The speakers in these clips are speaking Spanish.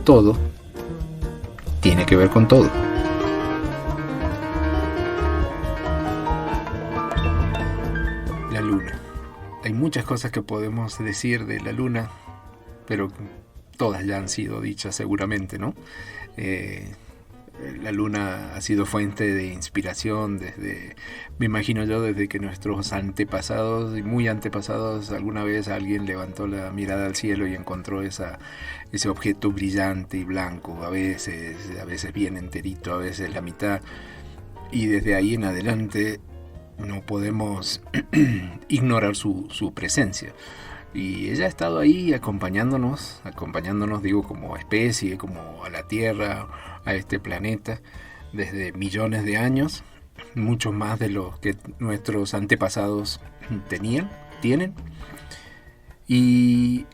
todo tiene que ver con todo. La luna. Hay muchas cosas que podemos decir de la luna, pero todas ya han sido dichas seguramente, ¿no? La luna ha sido fuente de inspiración me imagino yo, desde que nuestros antepasados y muy antepasados, alguna vez alguien levantó la mirada al cielo y encontró ese objeto brillante y blanco, a veces bien enterito, a veces la mitad, y desde ahí en adelante no podemos ignorar su presencia. Y ella ha estado ahí acompañándonos, digo, como especie, como a la Tierra, a este planeta, desde millones de años, muchos más de los que nuestros antepasados tienen. Y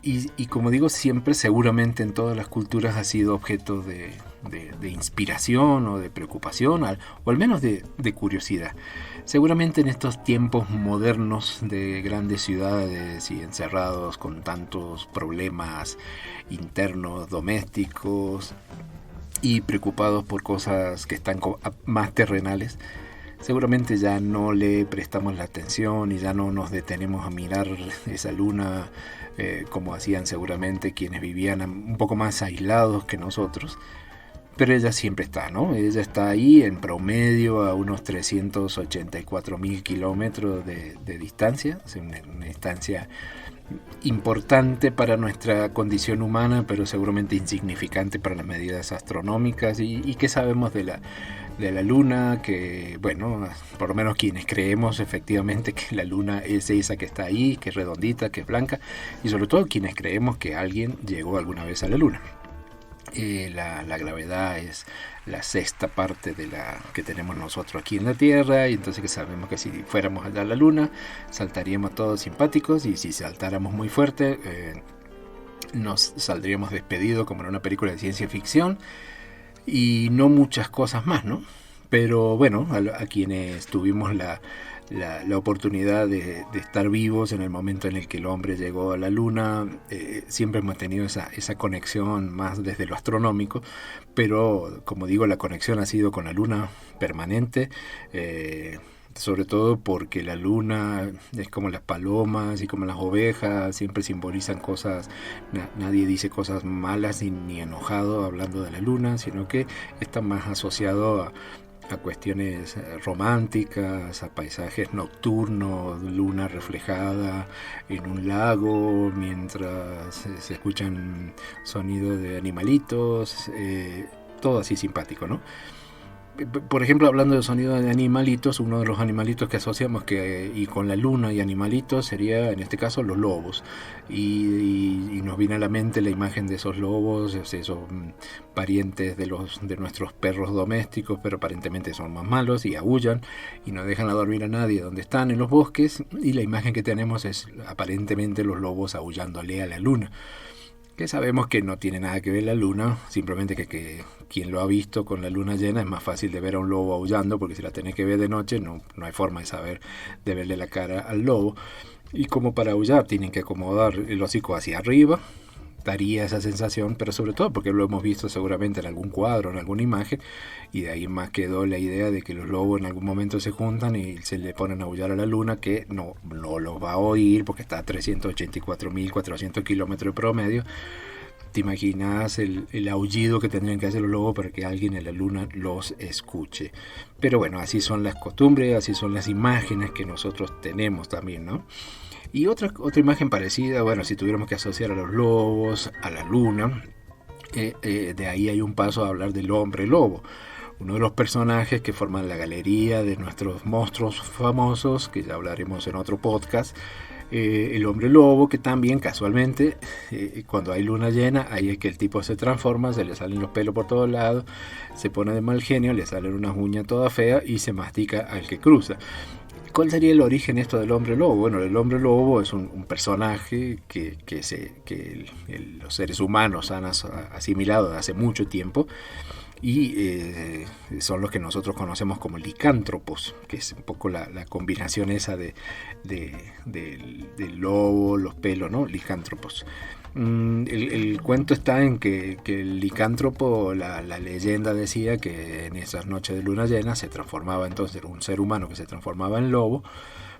como digo, siempre, seguramente en todas las culturas ha sido objeto de inspiración o de preocupación, o al menos de curiosidad. Seguramente en estos tiempos modernos de grandes ciudades y encerrados con tantos problemas internos, domésticos, y preocupados por cosas que están más terrenales, seguramente ya no le prestamos la atención y ya no nos detenemos a mirar esa luna como hacían seguramente quienes vivían un poco más aislados que nosotros. Pero ella siempre está, ¿no? Ella está ahí en promedio a unos 384.000 kilómetros de distancia. Es una distancia importante para nuestra condición humana, pero seguramente insignificante para las medidas astronómicas. ¿Y qué sabemos de la luna? Que, bueno, por lo menos quienes creemos efectivamente que la luna es esa que está ahí, que es redondita, que es blanca, y sobre todo quienes creemos que alguien llegó alguna vez a la luna. La gravedad es la sexta parte de la que tenemos nosotros aquí en la Tierra, y entonces que sabemos que si fuéramos allá a la luna saltaríamos todos simpáticos, y si saltáramos muy fuerte nos saldríamos despedidos como en una película de ciencia ficción, y no muchas cosas más, ¿no? Pero bueno, a quienes tuvimos la oportunidad de estar vivos en el momento en el que el hombre llegó a la luna, siempre hemos tenido esa conexión más desde lo astronómico, pero como digo, la conexión ha sido con la luna permanente, sobre todo porque la luna es como las palomas y como las ovejas, siempre simbolizan cosas. Nadie dice cosas malas ni enojado hablando de la luna, sino que está más asociado a cuestiones románticas, a paisajes nocturnos, luna reflejada en un lago mientras se escuchan sonidos de animalitos, todo así simpático, ¿no? Por ejemplo, hablando de sonidos de animalitos, uno de los animalitos que asociamos y con la luna y animalitos sería en este caso los lobos, y nos viene a la mente la imagen de esos lobos, esos parientes de nuestros perros domésticos, pero aparentemente son más malos y aúllan y no dejan a dormir a nadie donde están, en los bosques, y la imagen que tenemos es aparentemente los lobos aullándole a la luna, que sabemos que no tiene nada que ver la luna, simplemente que quien lo ha visto con la luna llena es más fácil de ver a un lobo aullando, porque si la tenés que ver de noche no hay forma de verle la cara al lobo, y como para aullar tienen que acomodar el hocico hacia arriba, daría esa sensación, pero sobre todo porque lo hemos visto seguramente en algún cuadro, en alguna imagen, y de ahí más quedó la idea de que los lobos en algún momento se juntan y se le ponen a aullar a la luna, que no los va a oír porque está a 384.400 kilómetros de promedio. ¿Te imaginas el aullido que tendrían que hacer los lobos para que alguien en la luna los escuche? Pero bueno, así son las costumbres, así son las imágenes que nosotros tenemos también, ¿no? Y otra imagen parecida, bueno, si tuviéramos que asociar a los lobos, a la luna, de ahí hay un paso a hablar del hombre lobo, uno de los personajes que forman la galería de nuestros monstruos famosos, que ya hablaremos en otro podcast. El hombre lobo, que también casualmente cuando hay luna llena, ahí es que el tipo se transforma, se le salen los pelos por todos lados, se pone de mal genio, le salen unas uñas todas feas y se mastica al que cruza. ¿Cuál sería el origen esto del hombre lobo? Bueno, el hombre lobo es un personaje que los seres humanos han asimilado desde hace mucho tiempo, y son los que nosotros conocemos como licántropos, que es un poco la combinación esa del lobo, los pelos, ¿no? Licántropos. El cuento está en que el licántropo, la leyenda decía que en esas noches de luna llena se transformaba, entonces un ser humano que se transformaba en lobo,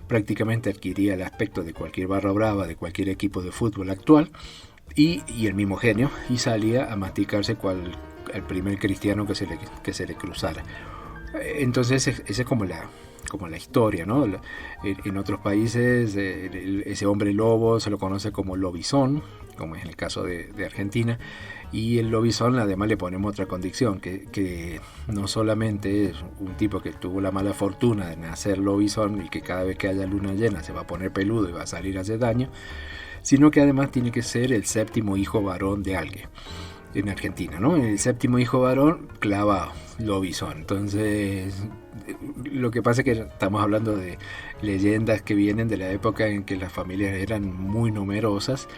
prácticamente adquiría el aspecto de cualquier barra brava, de cualquier equipo de fútbol actual, y el mismo genio, y salía a masticarse el primer cristiano que se le cruzara. Entonces esa es como la historia, ¿no? En otros países ese hombre lobo se lo conoce como lobizón, como es en el caso de Argentina, y el lobizón además le ponemos otra condición, que no solamente es un tipo que tuvo la mala fortuna de nacer lobizón y que cada vez que haya luna llena se va a poner peludo y va a salir a hacer daño, sino que además tiene que ser el séptimo hijo varón de alguien. En Argentina, ¿no? El séptimo hijo varón, clavado, lobizón. Entonces, lo que pasa es que estamos hablando de leyendas que vienen de la época en que las familias eran muy numerosas.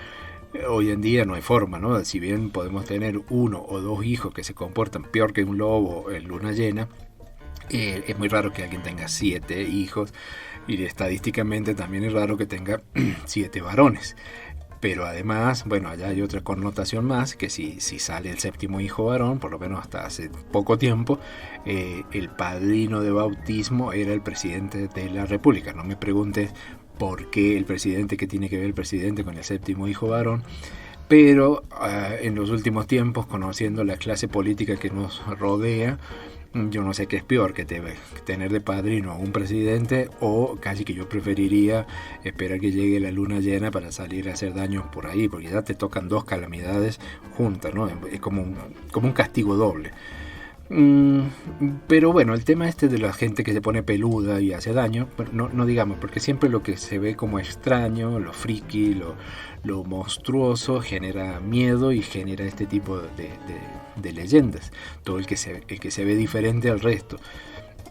Hoy en día no hay forma, ¿no? Si bien podemos tener uno o dos hijos que se comportan peor que un lobo en luna llena, es muy raro que alguien tenga 7 hijos, y estadísticamente también es raro que tenga 7 varones. Pero además, bueno, allá hay otra connotación más, que si sale el séptimo hijo varón, por lo menos hasta hace poco tiempo, el padrino de bautismo era el presidente de la República. No me preguntes por qué el presidente, qué tiene que ver el presidente con el séptimo hijo varón, pero en los últimos tiempos, conociendo la clase política que nos rodea, yo no sé qué es peor, que tener de padrino a un presidente, o casi que yo preferiría esperar que llegue la luna llena para salir a hacer daño por ahí, porque ya te tocan 2 calamidades juntas, ¿no? Es como un castigo doble. Pero bueno, el tema de la gente que se pone peluda y hace daño, no digamos, porque siempre lo que se ve como extraño, lo friki, lo monstruoso, genera miedo y genera este tipo de leyendas, todo el que se ve diferente al resto.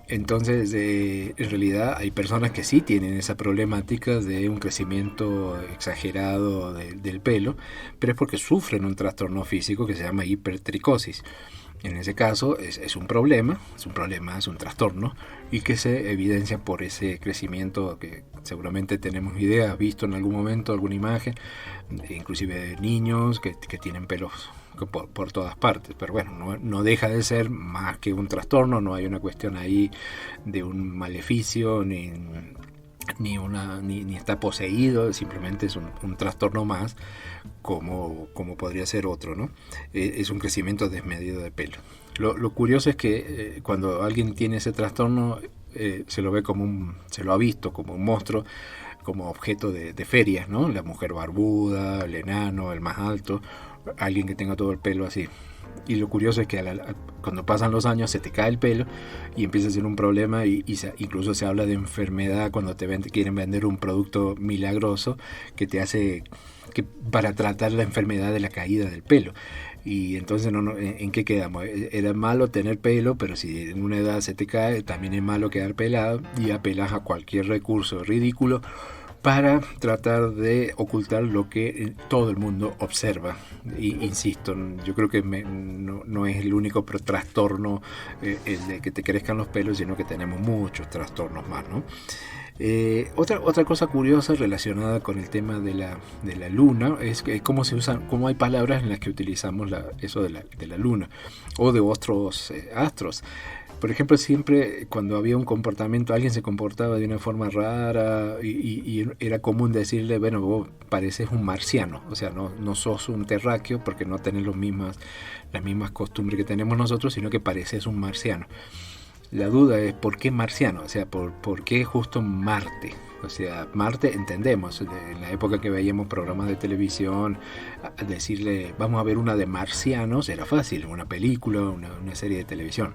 Entonces, en realidad hay personas que sí tienen esa problemática de un crecimiento exagerado del pelo, pero es porque sufren un trastorno físico que se llama hipertricosis. En ese caso es un problema, es un trastorno, y que se evidencia por ese crecimiento que seguramente tenemos idea, visto en algún momento alguna imagen, inclusive de niños que tienen pelos por todas partes. Pero bueno, no deja de ser más que un trastorno, no hay una cuestión ahí de un maleficio, ni está poseído, simplemente es un trastorno más, como podría ser otro, ¿no? Es un crecimiento desmedido de pelo. Lo curioso es que cuando alguien tiene ese trastorno, se lo ha visto como un monstruo, como objeto de ferias, ¿no? La mujer barbuda, el enano, el más alto, alguien que tenga todo el pelo así. Y lo curioso es que cuando pasan los años se te cae el pelo y empieza a ser un problema, incluso se habla de enfermedad cuando quieren vender un producto milagroso que te hace para tratar la enfermedad de la caída del pelo. Y entonces ¿en qué quedamos? Era malo tener pelo, pero si en una edad se te cae, también es malo quedar pelado, y apelas a cualquier recurso ridículo para tratar de ocultar lo que todo el mundo observa. Y insisto, yo creo que no es el único trastorno el de que te crezcan los pelos, sino que tenemos muchos trastornos más, ¿no? Otra cosa curiosa relacionada con el tema de la luna es que cómo hay palabras en las que utilizamos eso de la luna o de otros astros. Por ejemplo, siempre cuando había un comportamiento, alguien se comportaba de una forma rara, y era común decirle, bueno, vos pareces un marciano, o sea, no sos un terráqueo porque no tenés las mismas costumbres que tenemos nosotros, sino que pareces un marciano. La duda es, ¿por qué marciano? O sea, ¿por qué justo Marte? O sea, Marte, entendemos, en la época que veíamos programas de televisión, decirle, vamos a ver una de marcianos, era fácil, una película, una serie de televisión.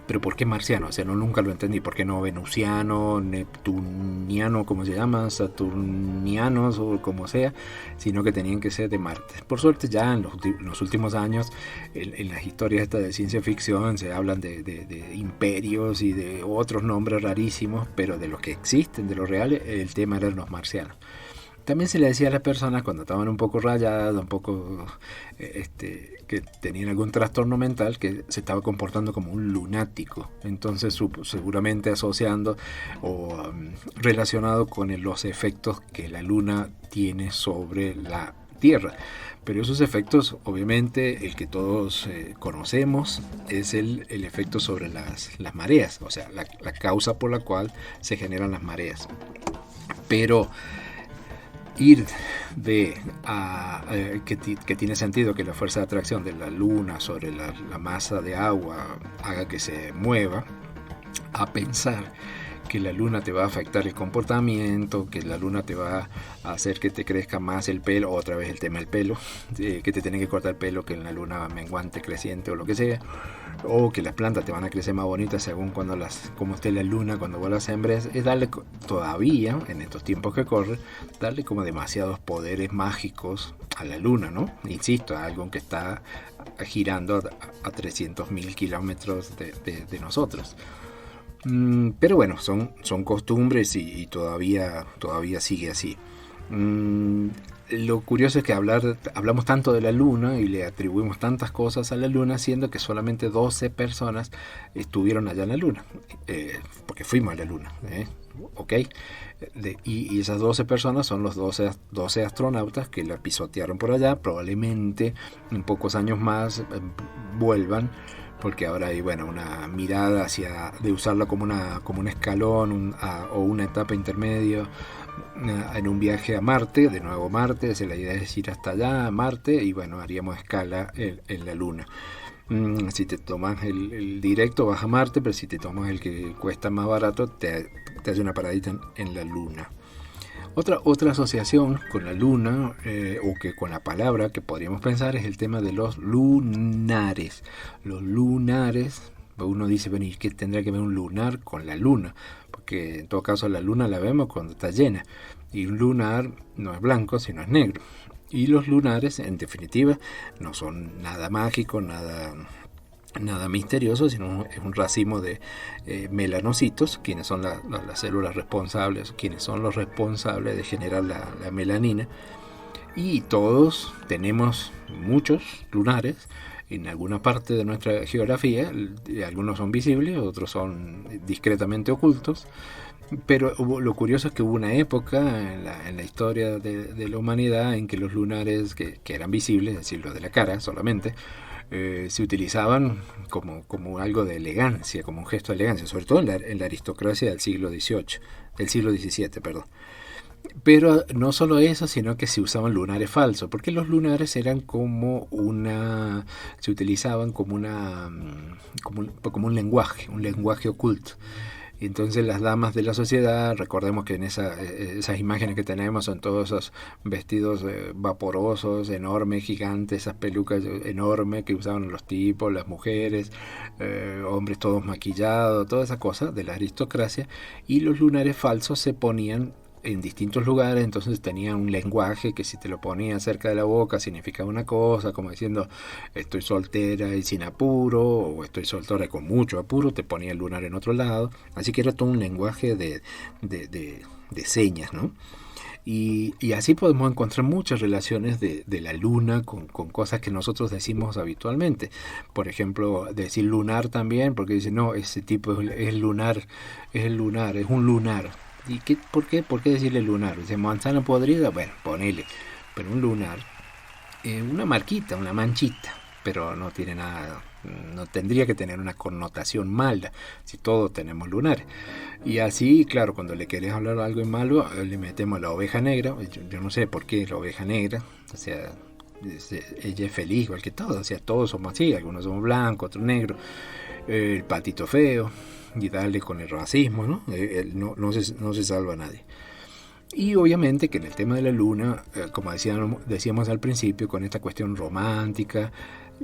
Pero ¿por qué marciano? O sea, nunca lo entendí. ¿Por qué no venusiano, neptuniano, como se llama, saturnianos o como sea? Sino que tenían que ser de Marte. Por suerte ya en los últimos años, en las historias estas de ciencia ficción, se hablan de imperios y de otros nombres rarísimos, pero de los que existen, de los reales, el tema eran los marcianos. También se le decía a las personas cuando estaban un poco rayadas, un poco que tenían algún trastorno mental, que se estaba comportando como un lunático. Entonces seguramente asociando o relacionado con los efectos que la luna tiene sobre la Tierra. Pero esos efectos, obviamente, el que todos conocemos es el efecto sobre las mareas, o sea, la causa por la cual se generan las mareas. Pero ir que tiene sentido que la fuerza de atracción de la luna sobre la masa de agua haga que se mueva, a pensar que la luna te va a afectar el comportamiento, que la luna te va a hacer que te crezca más el pelo, otra vez el tema del pelo, que te tienen que cortar el pelo, que en la luna menguante, creciente o lo que sea, o que las plantas te van a crecer más bonitas según como esté la luna cuando vos las sembres. Es darle todavía, en estos tiempos que corren, darle como demasiados poderes mágicos a la luna, ¿no? Insisto, algo que está girando a 300.000 kilómetros de nosotros. Pero bueno, son costumbres y todavía sigue así. Lo curioso es que hablamos tanto de la luna y le atribuimos tantas cosas a la luna, siendo que solamente 12 personas estuvieron allá en la luna, porque fuimos a la luna, ¿ok? Y esas 12 personas son los 12 astronautas que la pisotearon por allá. Probablemente en pocos años más vuelvan, porque ahora hay una mirada de usarla como un escalón o una etapa intermedia en un viaje a Marte, de nuevo Marte. La idea es ir hasta allá a Marte y haríamos escala en la Luna. Si te tomas el directo vas a Marte, pero si te tomas el que cuesta más barato te hace una paradita en la Luna. Otra asociación con la luna o que con la palabra que podríamos pensar es el tema de los lunares. Los lunares, uno dice, ¿y qué tendrá que ver un lunar con la luna? Porque en todo caso la luna la vemos cuando está llena y un lunar no es blanco sino es negro. Y los lunares en definitiva no son nada mágico, nada misterioso, sino es un racimo de melanocitos, quienes son las células responsables, quienes son los responsables de generar la melanina. Y todos tenemos muchos lunares en alguna parte de nuestra geografía. Algunos son visibles, otros son discretamente ocultos. Pero lo curioso es que hubo una época en la historia de la humanidad en que los lunares que eran visibles, es decir, los de la cara solamente, se utilizaban como algo de elegancia, como un gesto de elegancia, sobre todo en la aristocracia del siglo XVII, perdón. Pero no solo eso, sino que se usaban lunares falsos, porque los lunares eran se utilizaban como un lenguaje oculto. Entonces las damas de la sociedad, recordemos que en esas imágenes que tenemos son todos esos vestidos vaporosos, enormes, gigantes, esas pelucas enormes que usaban los tipos, las mujeres, hombres todos maquillados, toda esa cosa de la aristocracia, y los lunares falsos se ponían en distintos lugares. Entonces tenía un lenguaje que si te lo ponía cerca de la boca significaba una cosa, como diciendo estoy soltera y sin apuro, o estoy soltera con mucho apuro, te ponía el lunar en otro lado. Así que era todo un lenguaje de señas, ¿no? Y así podemos encontrar muchas relaciones de la luna con cosas que nosotros decimos habitualmente. Por ejemplo, decir lunar también, porque dicen, no, ese tipo es lunar, es un lunar. ¿Y por qué decirle lunar? Dice manzana podrida, bueno, ponele. Pero un lunar, una marquita, una manchita, pero no tiene nada, no tendría que tener una connotación mala, si todos tenemos lunares. Y así, claro, cuando le querés hablar algo en malo, le metemos la oveja negra. Yo no sé por qué la oveja negra, o sea, ella es feliz igual que todos, o sea, todos somos así, algunos somos blancos, otros negros, el patito feo, y darle con el racismo, ¿no? No se salva a nadie. Y obviamente que en el tema de la luna, como decíamos al principio, con esta cuestión romántica,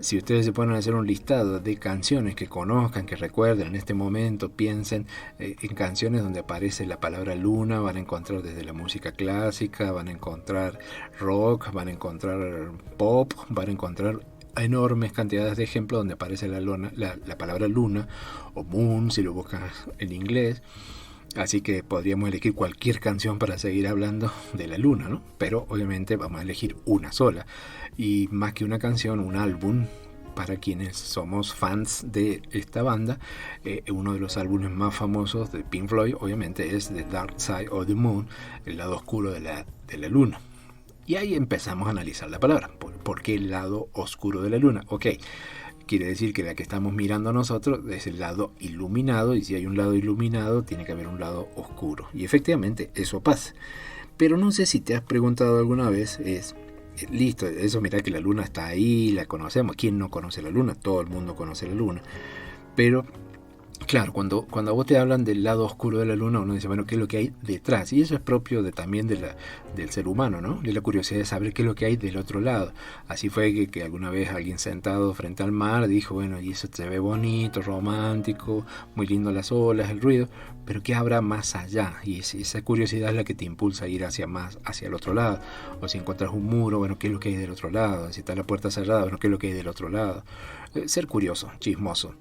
si ustedes se ponen a hacer un listado de canciones que conozcan, que recuerden en este momento, piensen en canciones donde aparece la palabra luna, van a encontrar desde la música clásica, van a encontrar rock, van a encontrar pop, van a encontrar enormes cantidades de ejemplos donde aparece la palabra luna o moon si lo buscas en inglés. Así que podríamos elegir cualquier canción para seguir hablando de la luna, ¿no? Pero obviamente vamos a elegir una sola. Y más que una canción, un álbum. Para quienes somos fans de esta banda, uno de los álbumes más famosos de Pink Floyd obviamente es The Dark Side of the Moon, el lado oscuro de la luna. Y ahí empezamos a analizar la palabra. ¿Por qué el lado oscuro de la luna? Ok, quiere decir que la que estamos mirando nosotros es el lado iluminado, y si hay un lado iluminado tiene que haber un lado oscuro. Y efectivamente eso pasa. Pero no sé si te has preguntado alguna vez, listo, eso, mira que la luna está ahí, la conocemos. ¿Quién no conoce la luna? Todo el mundo conoce la luna. Pero claro, cuando a vos te hablan del lado oscuro de la luna, uno dice, bueno, ¿qué es lo que hay detrás? Y eso es propio también del ser humano, ¿no? De la curiosidad de saber qué es lo que hay del otro lado. Así fue que alguna vez alguien sentado frente al mar dijo, bueno, y eso se ve bonito, romántico, muy lindo las olas, el ruido, pero ¿qué habrá más allá? Y esa curiosidad es la que te impulsa a ir hacia el otro lado. O si encuentras un muro, bueno, ¿qué es lo que hay del otro lado? Si está la puerta cerrada, bueno, ¿qué es lo que hay del otro lado? Ser curioso, chismoso.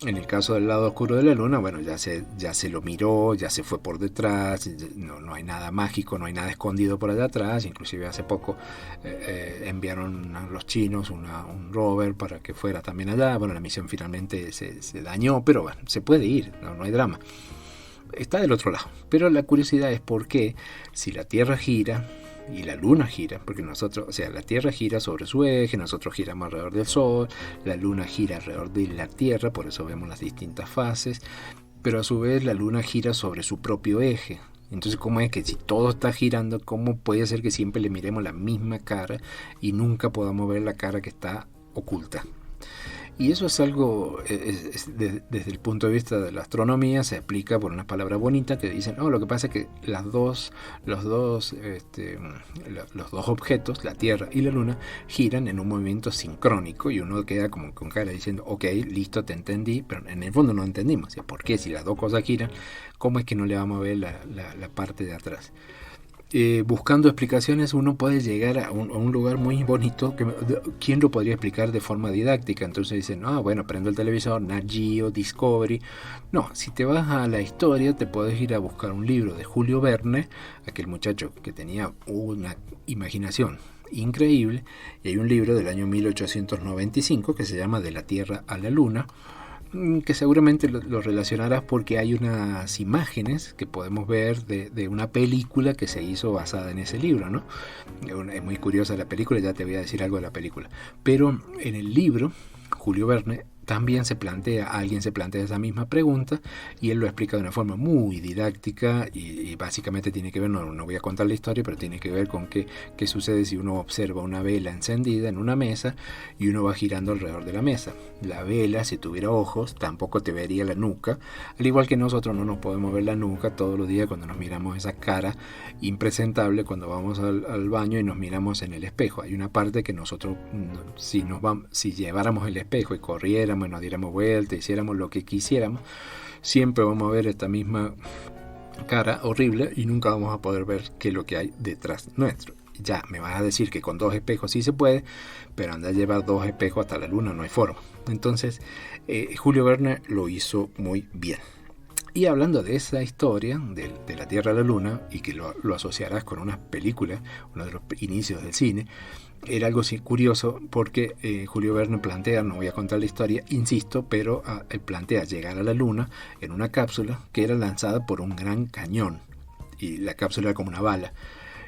En el caso del lado oscuro de la luna, bueno, ya se lo miró, ya se fue por detrás, no hay nada mágico, no hay nada escondido por allá atrás. Inclusive hace poco enviaron a los chinos un rover para que fuera también allá. Bueno, la misión finalmente se dañó, pero bueno, se puede ir, no hay drama. Está del otro lado, pero la curiosidad es por qué, si la Tierra gira y la luna gira, porque nosotros, o sea, la Tierra gira sobre su eje, nosotros giramos alrededor del Sol, la luna gira alrededor de la Tierra, por eso vemos las distintas fases, pero a su vez la luna gira sobre su propio eje. Entonces, ¿cómo es que si todo está girando, cómo puede ser que siempre le miremos la misma cara y nunca podamos ver la cara que está oculta? Y eso es algo, desde el punto de vista de la astronomía, se explica por unas palabras bonitas que dicen, lo que pasa es que los dos objetos, la Tierra y la Luna, giran en un movimiento sincrónico, y uno queda como con cara diciendo, ok, listo, te entendí, pero en el fondo no entendimos. ¿Por qué? Si las dos cosas giran, ¿cómo es que no le vamos a ver la parte de atrás? Buscando explicaciones uno puede llegar a un lugar muy bonito. ¿Quién lo podría explicar de forma didáctica? Entonces dicen, bueno, prendo el televisor, Nat Geo, Discovery. No, si te vas a la historia te puedes ir a buscar un libro de Julio Verne, aquel muchacho que tenía una imaginación increíble, y hay un libro del año 1895 que se llama De la Tierra a la Luna, que seguramente lo relacionarás porque hay unas imágenes que podemos ver de una película que se hizo basada en ese libro, ¿no? Es muy curiosa la película, ya te voy a decir algo de la película. Pero en el libro, Julio Verne también alguien se plantea esa misma pregunta, y él lo explica de una forma muy didáctica, y básicamente tiene que ver, no voy a contar la historia, pero tiene que ver con qué sucede si uno observa una vela encendida en una mesa y uno va girando alrededor de la mesa. La vela, si tuviera ojos, tampoco te vería la nuca, al igual que nosotros no nos podemos ver la nuca todos los días cuando nos miramos esa cara impresentable cuando vamos al baño y nos miramos en el espejo. Hay una parte que nosotros, si lleváramos el espejo y corriéramos y nos diéramos vuelta, hiciéramos lo que quisiéramos, siempre vamos a ver esta misma cara horrible y nunca vamos a poder ver qué es lo que hay detrás nuestro. Ya me vas a decir que con 2 espejos sí se puede, pero anda a llevar 2 espejos hasta la luna, no hay forma. Entonces Julio Verne lo hizo muy bien. Y hablando de esa historia de la Tierra a la Luna, y que lo asociarás con una película, uno de los inicios del cine, era algo curioso porque Julio Verne plantea, no voy a contar la historia, insisto, pero él plantea llegar a la Luna en una cápsula que era lanzada por un gran cañón, y la cápsula era como una bala.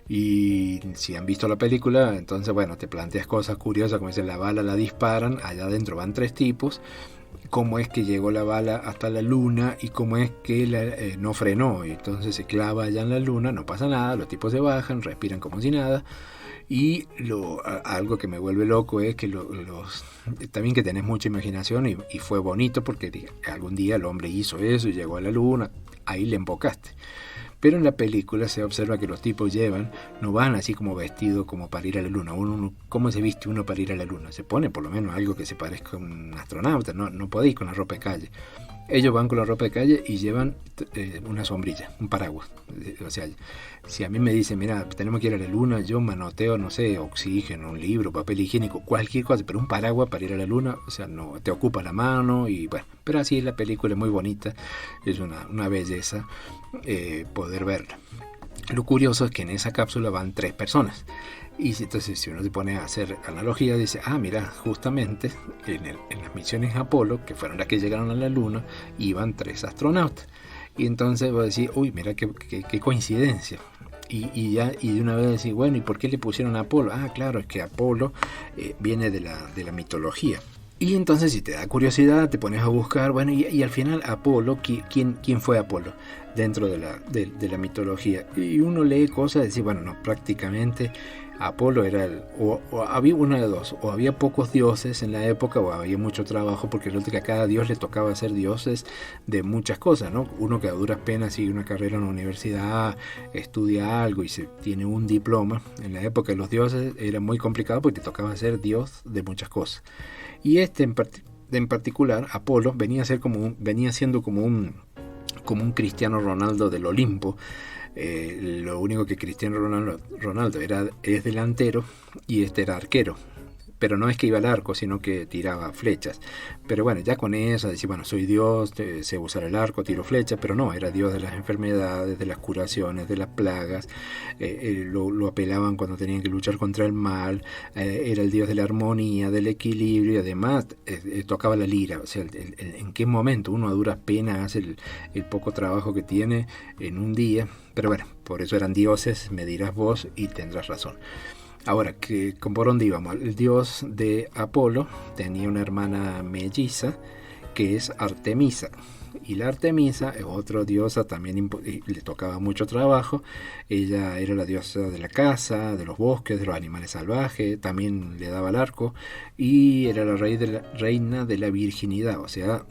Y si han visto la película, entonces bueno, te planteas cosas curiosas, como dicen, la bala la disparan, allá adentro van 3 tipos, cómo es que llegó la bala hasta la luna y cómo es que no frenó, y entonces se clava allá en la luna, no pasa nada, los tipos se bajan, respiran como si nada. Y algo que me vuelve loco es que también que tenés mucha imaginación, y fue bonito porque algún día el hombre hizo eso y llegó a la luna, ahí le embocaste. Pero en la película se observa que los tipos no van así como vestidos como para ir a la luna. ¿Cómo se viste uno para ir a la luna? Se pone por lo menos algo que se parezca a un astronauta, no podéis con la ropa de calle. ellos van con la ropa de calle y llevan una sombrilla, un paraguas. O sea, si a mí me dicen, mira, tenemos que ir a la luna, yo manoteo, no sé, oxígeno, un libro, papel higiénico, cualquier cosa, pero un paraguas para ir a la luna, o sea, no, te ocupa la mano y bueno, pero así es la película, es muy bonita, es una belleza poder verla. Lo curioso es que en esa cápsula van 3 personas. Y entonces si uno se pone a hacer analogía, dice, mira, justamente en las misiones Apolo, que fueron las que llegaron a la luna, iban 3 astronautas. Y entonces voy a decir, uy, mira qué coincidencia. Y de una vez decir, bueno, ¿y por qué le pusieron Apolo? Claro, es que Apolo viene de la mitología. Y entonces si te da curiosidad, te pones a buscar, bueno, y al final Apolo, ¿quién fue Apolo dentro de la mitología? Y uno lee cosas y dice, bueno, no, prácticamente Apolo era o había una de dos, o había pocos dioses en la época o había mucho trabajo, porque resulta que a cada dios le tocaba ser dioses de muchas cosas, ¿no? Uno que a duras penas sigue una carrera en la universidad, estudia algo y se tiene un diploma. En la época de los dioses era muy complicado porque te tocaba ser dios de muchas cosas. Y en particular, Apolo venía siendo como un Cristiano Ronaldo del Olimpo. Lo único que Cristiano Ronaldo es delantero y este era arquero. Pero no es que iba al arco, sino que tiraba flechas. Pero bueno, ya con eso, decir, bueno, soy Dios, sé usar el arco, tiro flechas, pero no, era Dios de las enfermedades, de las curaciones, de las plagas. Lo apelaban cuando tenían que luchar contra el mal. Era el Dios de la armonía, del equilibrio, y además tocaba la lira. O sea, en qué momento uno a duras penas hace el poco trabajo que tiene en un día. Pero bueno, por eso eran dioses, me dirás vos y tendrás razón. Ahora, ¿por dónde íbamos? El dios de Apolo tenía una hermana melliza que es Artemisa. Y la Artemisa es otra diosa, también le tocaba mucho trabajo. Ella era la diosa de la caza, de los bosques, de los animales salvajes, también le daba el arco y era la reina de la virginidad, o sea,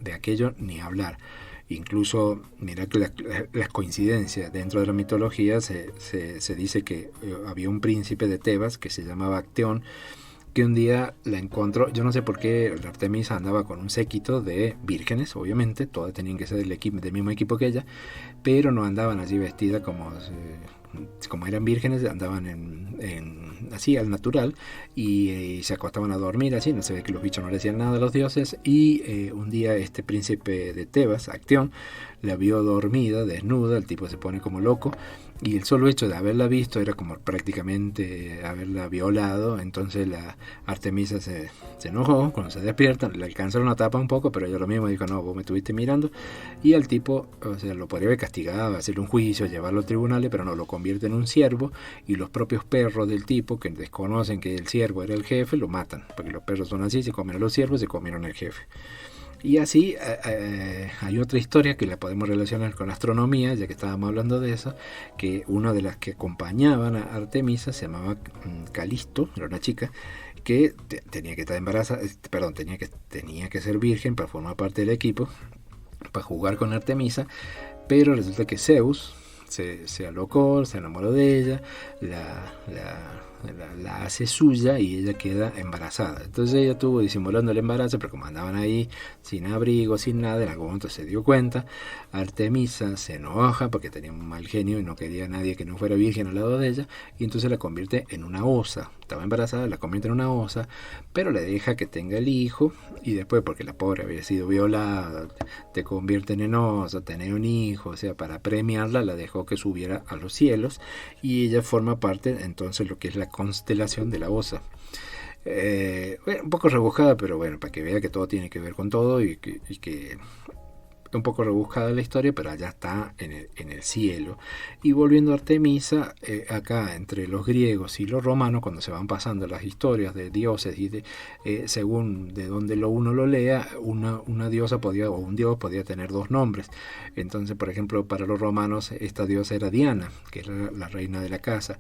de aquello ni hablar. Incluso, mira que las coincidencias dentro de la mitología se dice que había un príncipe de Tebas que se llamaba Acteón, que un día la encontró. Yo no sé por qué la Artemisa andaba con un séquito de vírgenes, obviamente, todas tenían que ser del mismo equipo que ella, pero no andaban así vestidas como eran vírgenes, andaban así al natural y se acostaban a dormir así, no se ve que los bichos no le decían nada a los dioses. Y un día este príncipe de Tebas, Acteón, la vio dormida, desnuda, el tipo se pone como loco y el solo hecho de haberla visto era como prácticamente haberla violado. Entonces la Artemisa se enojó, cuando se despierta le alcanzaron una tapa un poco, pero ella lo mismo dijo, no, vos me estuviste mirando, y al tipo, o sea, lo podría haber castigado, hacerle un juicio, llevarlo a tribunales, pero no, lo convierte en un ciervo, y los propios perros del tipo, que desconocen que el ciervo era el jefe, lo matan, porque los perros son así, se comen a los ciervos, se comieron al jefe. Y así hay otra historia que la podemos relacionar con astronomía, ya que estábamos hablando de eso, que una de las que acompañaban a Artemisa se llamaba Calisto, era una chica que tenía que estar embarazada, tenía que ser virgen para formar parte del equipo, para jugar con Artemisa, pero resulta que Zeus se alocó, se enamoró de ella, la hace suya y ella queda embarazada. Entonces ella estuvo disimulando el embarazo, pero como andaban ahí sin abrigo, sin nada, en algún momento se dio cuenta. Artemisa se enoja porque tenía un mal genio y no quería a nadie que no fuera virgen al lado de ella, y entonces la convierte en una osa. Estaba embarazada, la convierte en una osa, pero le deja que tenga el hijo, y después, porque la pobre había sido violada, te convierten en osa, tener un hijo, o sea, para premiarla la dejó que subiera a los cielos, y ella forma parte entonces lo que es la constelación de la osa. Bueno, un poco rebuscada, pero bueno, para que vea que todo tiene que ver con todo y que un poco rebuscada la historia, pero allá está en el cielo. Y volviendo a Artemisa, acá entre los griegos y los romanos, cuando se van pasando las historias de dioses y según de donde uno lo lea, una diosa podía, o un dios podía tener 2 nombres. Entonces, por ejemplo, para los romanos esta diosa era Diana, que era la reina de la casa,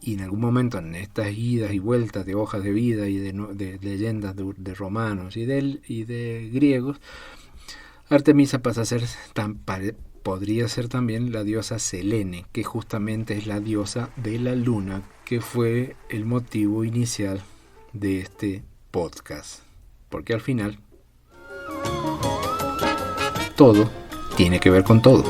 y en algún momento en estas idas y vueltas de hojas de vida y de leyendas de romanos y de griegos, Artemisa pasa a ser podría ser también la diosa Selene, que justamente es la diosa de la luna, que fue el motivo inicial de este podcast. Porque al final todo tiene que ver con todo.